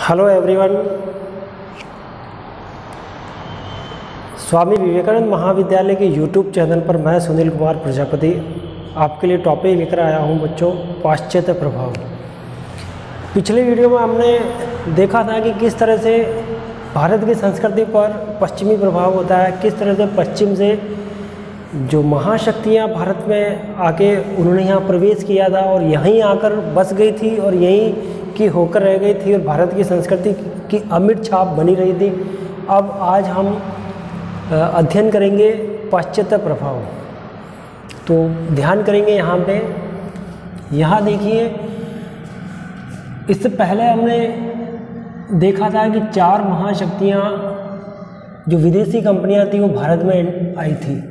Hello everyone. Swami Vivekananda महाविद्यालय के YouTube channel पर मैं सुनील कुमार प्रजापति आपके लिए टॉपिक लेकर आया हूं बच्चों, पाश्चात्य प्रभाव। पिछले वीडियो में हमने देखा था कि किस तरह से भारत की संस्कृति पर पश्चिमी प्रभाव होता है, किस तरह से पश्चिम से जो महाशक्तियां भारत में आके उन्होंने यहाँ प्रवेश किया था और यहीं आकर बस गई थी और यहीं की होकर रह गई थी और भारत की संस्कृति की अमिट छाप बनी रही थी। अब आज हम अध्ययन करेंगे पाश्चात्य प्रभाव। तो ध्यान करेंगे यहाँ पे। यहाँ देखिए, इससे पहले हमने देखा था कि 4 महाशक्तियाँ जो विदेशी कंपनियाँ थी वो भारत में आई थी।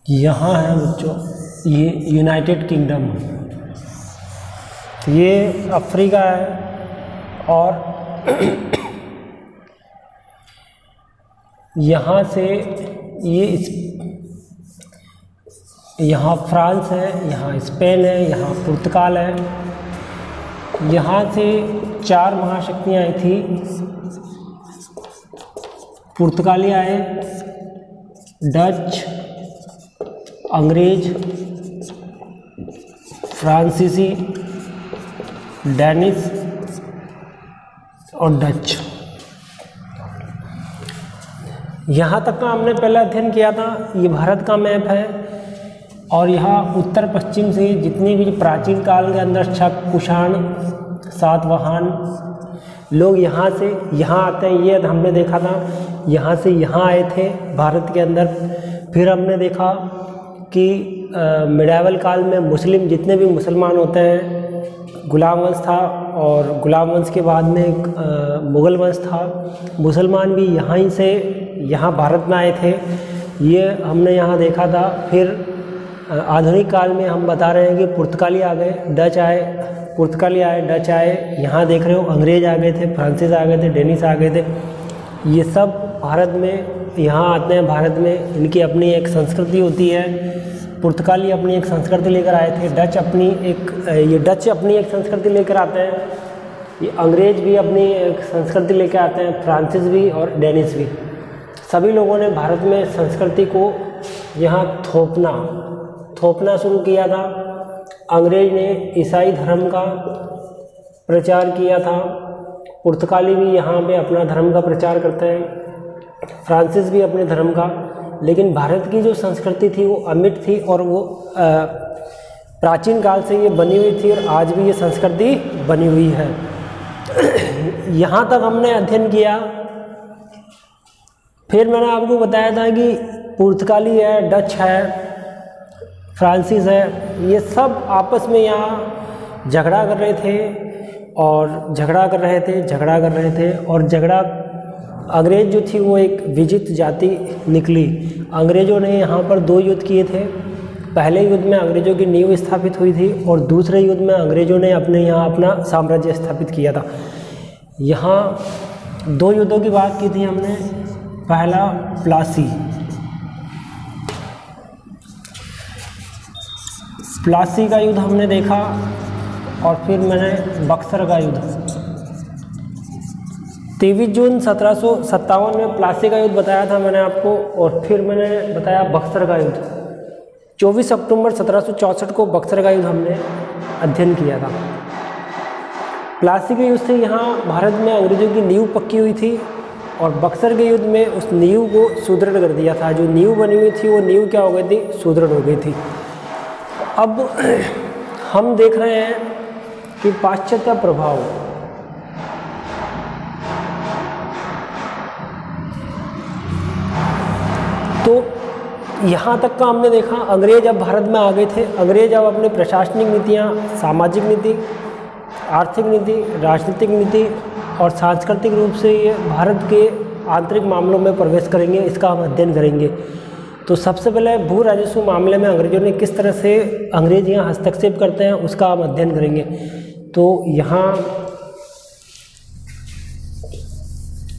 यहाँ है बच्चों, ये यूनाइटेड किंगडम, ये अफ्रीका है और यहाँ से यहाँ फ्रांस है, यहाँ स्पेन है, यहाँ पुर्तगाल है। यहाँ से 4 महाशक्तियाँ आई थी। पुर्तगाली आए, डच, अंग्रेज, फ्रांसीसी, डेनिश और डच। यहाँ तक का हमने पहले अध्ययन किया था। ये भारत का मैप है और यहाँ उत्तर पश्चिम से जितने भी प्राचीन काल के अंदर शक, कुषाण, सातवाहन लोग यहाँ से यहाँ आते हैं। ये हमने देखा था, यहाँ से यहाँ आए थे भारत के अंदर। फिर हमने देखा कि मिडाइवल काल में मुस्लिम, जितने भी मुसलमान होते हैं, गुलाम वंश था और गुलाम वंश के बाद में एक मुग़ल वंश था। मुसलमान भी यहाँ से यहाँ भारत में आए थे, ये हमने यहाँ देखा था। फिर आधुनिक काल में हम बता रहे हैं कि पुर्तगाली आ गए, डच आए, पुर्तगाली आए, डच आए। यहाँ देख रहे हो अंग्रेज आ गए थे, फ्रांसीस आ गए थे, डेनिश आ गए थे। ये सब भारत में यहाँ आते हैं। भारत में इनकी अपनी एक संस्कृति होती है। पुर्तगाली अपनी एक संस्कृति लेकर आए थे, डच अपनी एक संस्कृति लेकर आते हैं, ये अंग्रेज भी अपनी एक संस्कृति लेकर आते हैं, फ्रांसीस भी और डेनिश भी। सभी लोगों ने भारत में संस्कृति को यहाँ थोपना शुरू किया था। अंग्रेज ने ईसाई धर्म का प्रचार किया था, पुर्तगाली भी यहाँ पे अपना धर्म का प्रचार करते हैं, फ्रांसीस भी अपने धर्म का। लेकिन भारत की जो संस्कृति थी वो अमिट थी और वो प्राचीन काल से ये बनी हुई थी और आज भी ये संस्कृति बनी हुई है। यहाँ तक हमने अध्ययन किया। फिर मैंने आपको बताया था कि पुर्तगाली है, डच है, फ्रांसीस है, ये सब आपस में यहाँ झगड़ा कर रहे थे और झगड़ा अंग्रेज जो थी वो एक विजित जाति निकली। अंग्रेज़ों ने यहाँ पर 2 युद्ध किए थे। पहले युद्ध में अंग्रेज़ों की नींव स्थापित हुई थी और दूसरे युद्ध में अंग्रेज़ों ने अपने यहाँ अपना साम्राज्य स्थापित किया था। यहाँ 2 युद्धों की बात की थी हमने। पहला प्लासी का युद्ध हमने देखा और फिर मैंने बक्सर का युद्ध 23 जून 1757 में प्लासी का युद्ध बताया था मैंने आपको। और फिर मैंने बताया बक्सर का युद्ध 24 अक्टूबर 1764 को बक्सर का युद्ध हमने अध्ययन किया था। प्लासी के युद्ध से यहाँ भारत में अंग्रेजों की नींव पक्की हुई थी और बक्सर के युद्ध में उस नींव को सुदृढ़ कर दिया था। जो नींव बनी हुई थी वो नींव क्या हो गई थी? सुदृढ़ हो गई थी। अब हम देख रहे हैं कि पाश्चात्य प्रभाव, तो यहाँ तक का हमने देखा। अंग्रेज अब भारत में आ गए थे। अंग्रेज अब अपने प्रशासनिक नीतियाँ, सामाजिक नीति, आर्थिक नीति, राजनीतिक नीति और सांस्कृतिक रूप से ये भारत के आंतरिक मामलों में प्रवेश करेंगे। इसका हम अध्ययन करेंगे। तो सबसे पहले भू राजस्व मामले में अंग्रेजों ने किस तरह से अंग्रेज यहाँ हस्तक्षेप करते हैं उसका हम अध्ययन करेंगे। तो यहाँ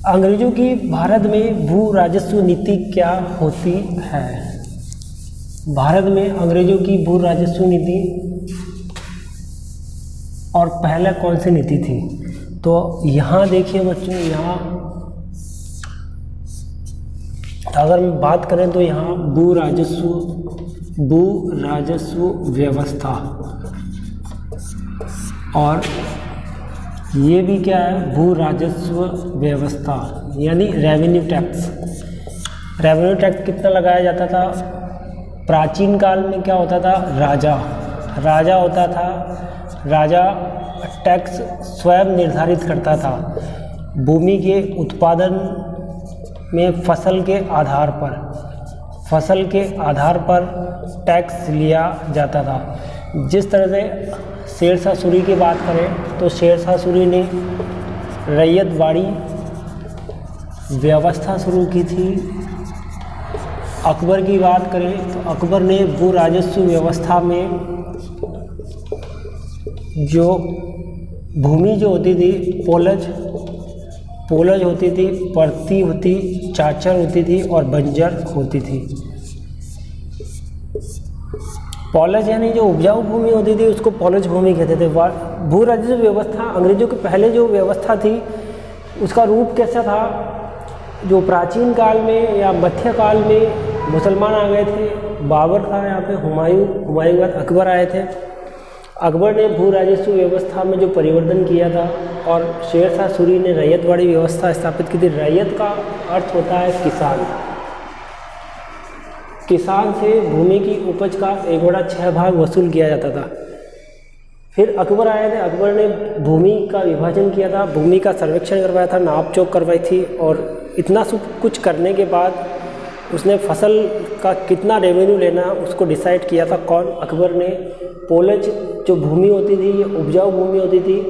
अंग्रेजों की भारत में भू राजस्व नीति क्या होती है? भारत में अंग्रेजों की भू राजस्व नीति और पहले कौन सी नीति थी? तो यहाँ देखिए बच्चों, यहाँ अगर हम बात करें तो यहाँ भू राजस्व व्यवस्था, और ये भी क्या है, भू राजस्व व्यवस्था यानी रेवेन्यू टैक्स। रेवेन्यू टैक्स कितना लगाया जाता था? प्राचीन काल में क्या होता था, राजा होता था, राजा टैक्स स्वयं निर्धारित करता था। भूमि के उत्पादन में फसल के आधार पर टैक्स लिया जाता था। जिस तरह से शेरशाह सूरी की बात करें तो शेरशाह सूरी ने रैयतवाड़ी व्यवस्था शुरू की थी। अकबर की बात करें तो अकबर ने भू राजस्व व्यवस्था में जो भूमि जो होती थी, पोलज होती थी, परती होती, चाचर होती थी और बंजर होती थी। पॉलज यानी जो उपजाऊ भूमि होती थी उसको पॉलज भूमि कहते थे। भू राजस्व व्यवस्था अंग्रेजों के पहले जो व्यवस्था थी उसका रूप कैसा था? जो प्राचीन काल में या मध्यकाल में मुसलमान आ गए थे, बाबर था यहाँ पे, हुमायूं के बाद अकबर आए थे। अकबर ने भू राजस्व व्यवस्था में जो परिवर्तन किया था और शेरशाह सूरी ने रैयतवाड़ी व्यवस्था स्थापित की थी। रैयत का अर्थ होता है किसान से भूमि की उपज का 1/6 भाग वसूल किया जाता था। फिर अकबर आए थे, अकबर ने भूमि का विभाजन किया था, भूमि का सर्वेक्षण करवाया था, नाप जोख करवाई थी, और इतना सब कुछ करने के बाद उसने फसल का कितना रेवेन्यू लेना उसको डिसाइड किया था। कौन? अकबर ने। पोलज जो भूमि होती थी ये उपजाऊ भूमि होती थी।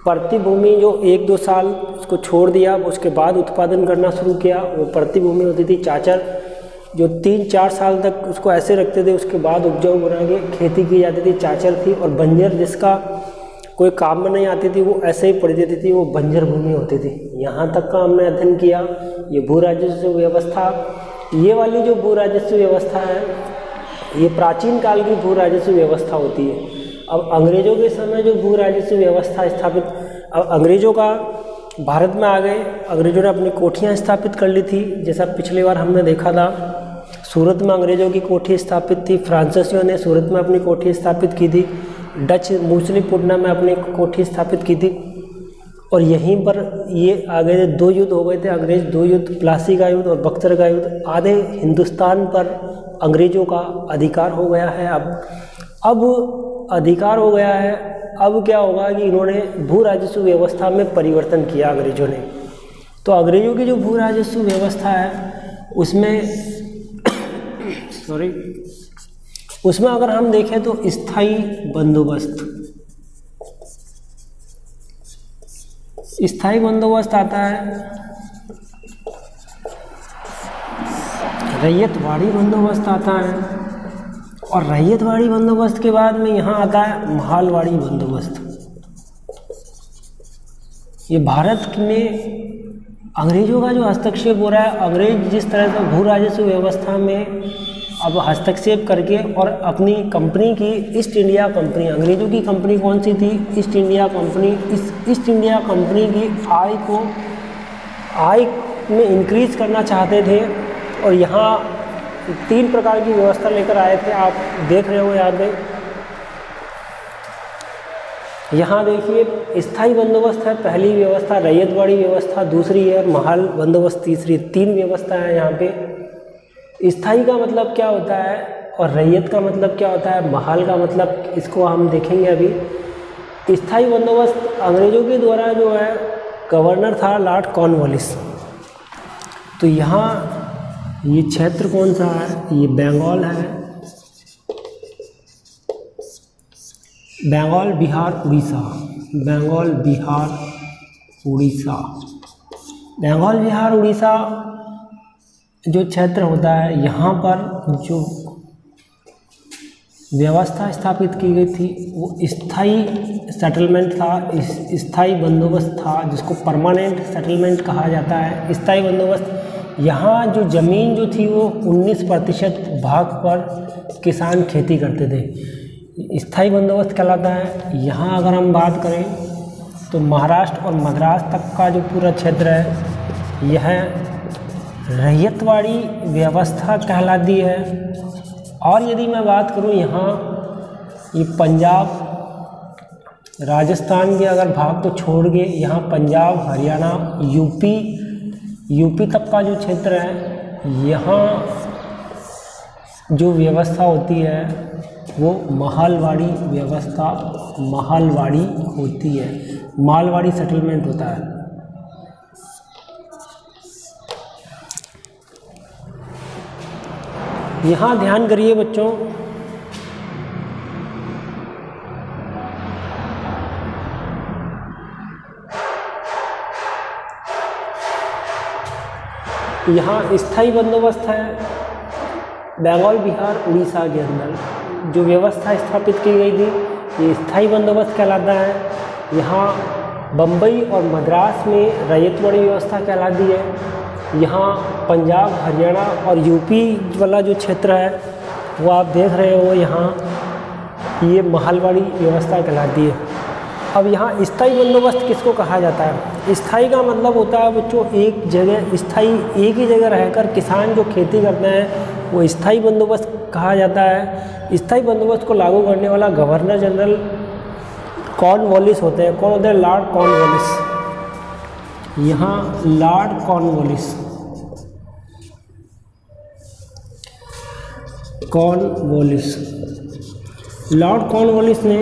परती भूमि जो 1-2 साल उसको छोड़ दिया, उसके बाद उत्पादन करना शुरू किया, वो परती भूमि होती थी। चाचर जो 3-4 साल तक उसको ऐसे रखते थे, उसके बाद उपजाऊ बना के खेती की जाती थी, चाचर थी। और बंजर जिसका कोई काम में नहीं आती थी वो ऐसे ही पड़ी रहती थी, वो बंजर भूमि होती थी। यहाँ तक का हमने अध्ययन किया। ये भू राजस्व व्यवस्था, ये वाली जो भू राजस्व व्यवस्था है ये प्राचीन काल की भू राजस्व व्यवस्था होती है। अब अंग्रेजों के समय जो भू राजस्व व्यवस्था स्थापित, अब अंग्रेजों का भारत में आ गए, अंग्रेजों ने अपनी कोठियाँ स्थापित कर ली थी। जैसा पिछली बार हमने देखा था, सूरत में अंग्रेजों की कोठी स्थापित थी, फ्रांसीसियों ने सूरत में अपनी कोठी स्थापित की थी, डच मूसलीपुटना में अपनी कोठी स्थापित की थी। और यहीं पर ये आ गए थे, 2 युद्ध हो गए थे अंग्रेज, 2 युद्ध, प्लासी का युद्ध और बख्तर का युद्ध। आधे हिंदुस्तान पर अंग्रेजों का अधिकार हो गया है। अब अधिकार हो गया है, अब क्या होगा कि इन्होंने भू राजस्व व्यवस्था में परिवर्तन किया अंग्रेजों ने। तो अंग्रेजों की जो भू राजस्व व्यवस्था है उसमें अगर हम देखें तो स्थायी बंदोबस्त आता है, रैयतवाड़ी बंदोबस्त आता है, और रैयतवाड़ी बंदोबस्त के बाद में यहाँ आता है महालवाड़ी बंदोबस्त। ये भारत में अंग्रेजों का जो हस्तक्षेप हो रहा है, अंग्रेज जिस तरह से भू राजस्व व्यवस्था में अब हस्तक्षेप करके और अपनी कंपनी की ईस्ट इंडिया कंपनी, अंग्रेजों की कंपनी कौन सी थी? East India company. इस ईस्ट इंडिया कंपनी की आय में इंक्रीज करना चाहते थे, और यहाँ 3 प्रकार की व्यवस्था लेकर आए थे। आप देख रहे हो यहाँ पे, यहाँ देखिए स्थायी बंदोबस्त है पहली व्यवस्था, रैयतवाड़ी व्यवस्था दूसरी है, महाल बंदोबस्त तीसरी। 3 व्यवस्था है यहाँ पे। स्थायी का मतलब क्या होता है और रैयत का मतलब क्या होता है, महाल का मतलब, इसको हम देखेंगे अभी। स्थायी बंदोबस्त अंग्रेजों के द्वारा जो है गवर्नर था लॉर्ड कॉर्नवालिस। तो यहाँ ये क्षेत्र कौन सा है? ये बंगाल है, बंगाल बिहार उड़ीसा, बंगाल बिहार उड़ीसा जो क्षेत्र होता है, यहाँ पर जो व्यवस्था स्थापित की गई थी वो स्थाई सेटलमेंट था, स्थाई बंदोबस्त था, जिसको परमानेंट सेटलमेंट कहा जाता है। स्थाई बंदोबस्त, यहाँ जो ज़मीन जो थी वो 19% भाग पर किसान खेती करते थे। स्थाई बंदोबस्त कहलाता है। यहाँ अगर हम बात करें तो महाराष्ट्र और मद्रास तक का जो पूरा क्षेत्र है यह रैयतवाड़ी व्यवस्था कहलाती है। और यदि मैं बात करूं यहाँ ये पंजाब राजस्थान के अगर भाग को छोड़ के यहाँ पंजाब हरियाणा यूपी तक का जो क्षेत्र है यहाँ जो व्यवस्था होती है वो मालवाड़ी व्यवस्था मालवाड़ी होती है, मालवाड़ी सेटलमेंट होता है। यहाँ ध्यान करिए बच्चों, यहाँ स्थायी बंदोबस्त है बंगाल बिहार उड़ीसा के अंदर जो व्यवस्था स्थापित की गई थी ये स्थायी बंदोबस्त कहलाता है। यहाँ बम्बई और मद्रास में रैयतवाड़ी व्यवस्था कहलाती है। यहाँ पंजाब हरियाणा और यूपी वाला जो क्षेत्र है वो आप देख रहे हो, यहाँ ये मालवाड़ी व्यवस्था कहलाती है। अब यहाँ स्थायी बंदोबस्त किसको कहा जाता है? स्थायी का मतलब होता है बच्चों एक जगह स्थायी, एक ही जगह रहकर किसान जो खेती करते हैं वो स्थायी बंदोबस्त कहा जाता है। स्थायी बंदोबस्त को लागू करने वाला गवर्नर जनरल कॉर्नवालिस होते हैं। कौन होते हैं? Lord Cornwallis. यहाँ लॉर्ड कॉर्नवालिस लॉर्ड कॉर्नवालिस ने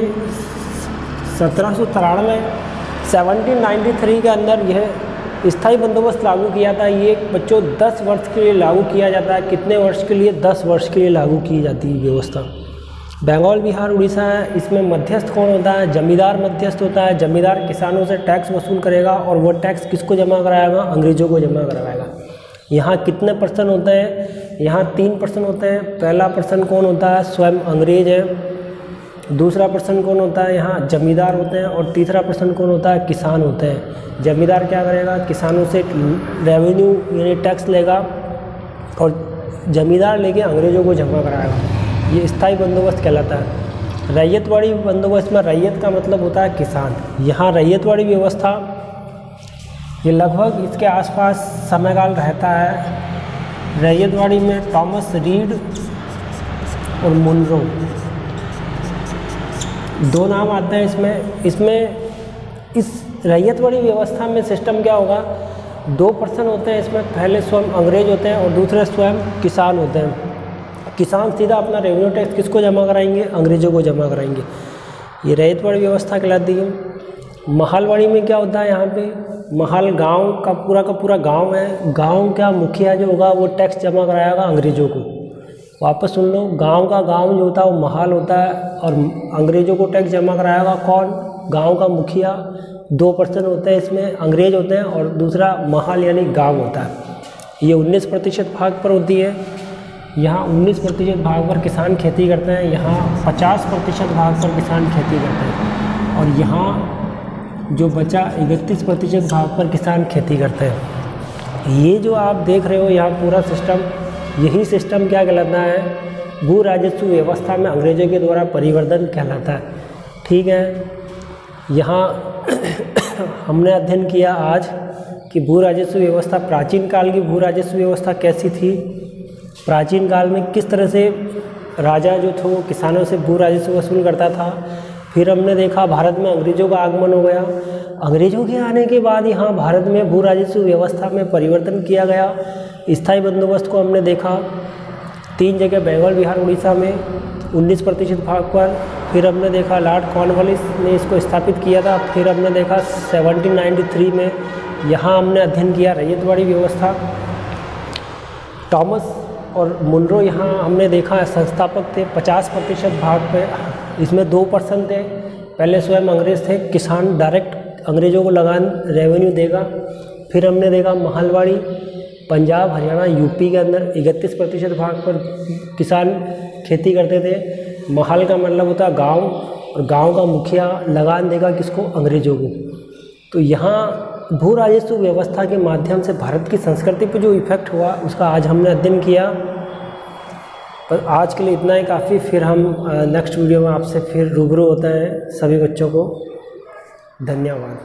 1793 के अंदर यह स्थायी बंदोबस्त लागू किया था। ये बच्चों 10 वर्ष के लिए लागू किया जाता है। कितने वर्ष के लिए? 10 वर्ष के लिए लागू की जाती है व्यवस्था। बंगाल बिहार उड़ीसा है, इसमें मध्यस्थ कौन होता है? जमींदार मध्यस्थ होता है। जमींदार किसानों से टैक्स वसूल करेगा और वो टैक्स किसको जमा कराएगा? अंग्रेजों को जमा करवाएगा। यहाँ कितने पर्सन होते हैं? यहाँ 3 पर्सन होते हैं। पहला पर्सन कौन होता है? स्वयं अंग्रेज है। दूसरा पर्सन कौन होता है? यहाँ जमींदार होते हैं। और तीसरा पर्सन कौन होता है? किसान होते हैं। जमींदार क्या करेगा? किसानों से रेवेन्यू यानी टैक्स लेगा और जमींदार लेके अंग्रेजों को जमा कराएगा। ये स्थायी बंदोबस्त कहलाता है। रैयतवाड़ी बंदोबस्त में रैयत का मतलब होता है किसान। यहाँ रैयतवाड़ी व्यवस्था ये लगभग इसके आसपास समयकाल रहता है। रैयतवाड़ी में थॉमस रीड और मुनरो दो नाम आते हैं इसमें। इस रैयतवाड़ी व्यवस्था में सिस्टम क्या होगा? 2 पर्सन होते हैं इसमें। पहले स्वयं अंग्रेज होते हैं और दूसरे स्वयं किसान होते हैं। किसान सीधा अपना रेवेन्यू टैक्स किसको जमा कराएंगे? अंग्रेजों को जमा कराएंगे। ये रैयतवाड़ी व्यवस्था कहलाती है। मालवाड़ी में क्या होता है? यहाँ पे महल गांव का पूरा गांव है। गांव का मुखिया जो होगा वो टैक्स जमा कराएगा अंग्रेजों को। वापस सुन लो, गांव का गांव जो होता है वो महल होता है और अंग्रेजों को टैक्स जमा कराएगा कौन? गांव का मुखिया। 2 पर्सन होते हैं इसमें, अंग्रेज होते हैं और दूसरा महल यानी गांव होता है। ये 19% भाग पर होती है। यहाँ 19% भाग पर किसान खेती करते हैं। यहाँ 50% भाग पर किसान खेती करते हैं और यहाँ जो बचा 31% भाग पर किसान खेती करते हैं। ये जो आप देख रहे हो यहाँ पूरा सिस्टम, यही सिस्टम क्या कहलाता है? भू राजस्व व्यवस्था में अंग्रेजों के द्वारा परिवर्तन कहलाता है। ठीक है, यहाँ हमने अध्ययन किया आज कि भू राजस्व व्यवस्था, प्राचीन काल की भू राजस्व व्यवस्था कैसी थी। प्राचीन काल में किस तरह से राजा जो थे वो किसानों से भू राजस्व वसूल करता था। फिर हमने देखा भारत में अंग्रेजों का आगमन हो गया। अंग्रेजों के आने के बाद यहाँ भारत में भू राजस्व व्यवस्था में परिवर्तन किया गया। स्थायी बंदोबस्त को हमने देखा 3 जगह, बंगाल बिहार उड़ीसा में 19% भाग पर। फिर हमने देखा लॉर्ड कॉर्नवालिस ने इसको स्थापित किया था। फिर हमने देखा 1793 में यहाँ हमने अध्ययन किया रैयतवाड़ी व्यवस्था। थॉमस और मुनरो यहाँ हमने देखा संस्थापक थे। 50% भाग पे इसमें 2 पर्सन थे। पहले स्वयं अंग्रेज थे, किसान डायरेक्ट अंग्रेजों को लगान रेवेन्यू देगा। फिर हमने देखा मालवाड़ी, पंजाब हरियाणा यूपी के अंदर 31% भाग पर किसान खेती करते थे। महल का मतलब होता है गांव, और गांव का मुखिया लगान देगा किसको? अंग्रेजों को। तो यहाँ भू राजस्व व्यवस्था के माध्यम से भारत की संस्कृति पर जो इफेक्ट हुआ उसका आज हमने अध्ययन किया। पर आज के लिए इतना ही काफ़ी। फिर हम नेक्स्ट वीडियो में आपसे फिर रूबरू होते हैं। सभी बच्चों को धन्यवाद।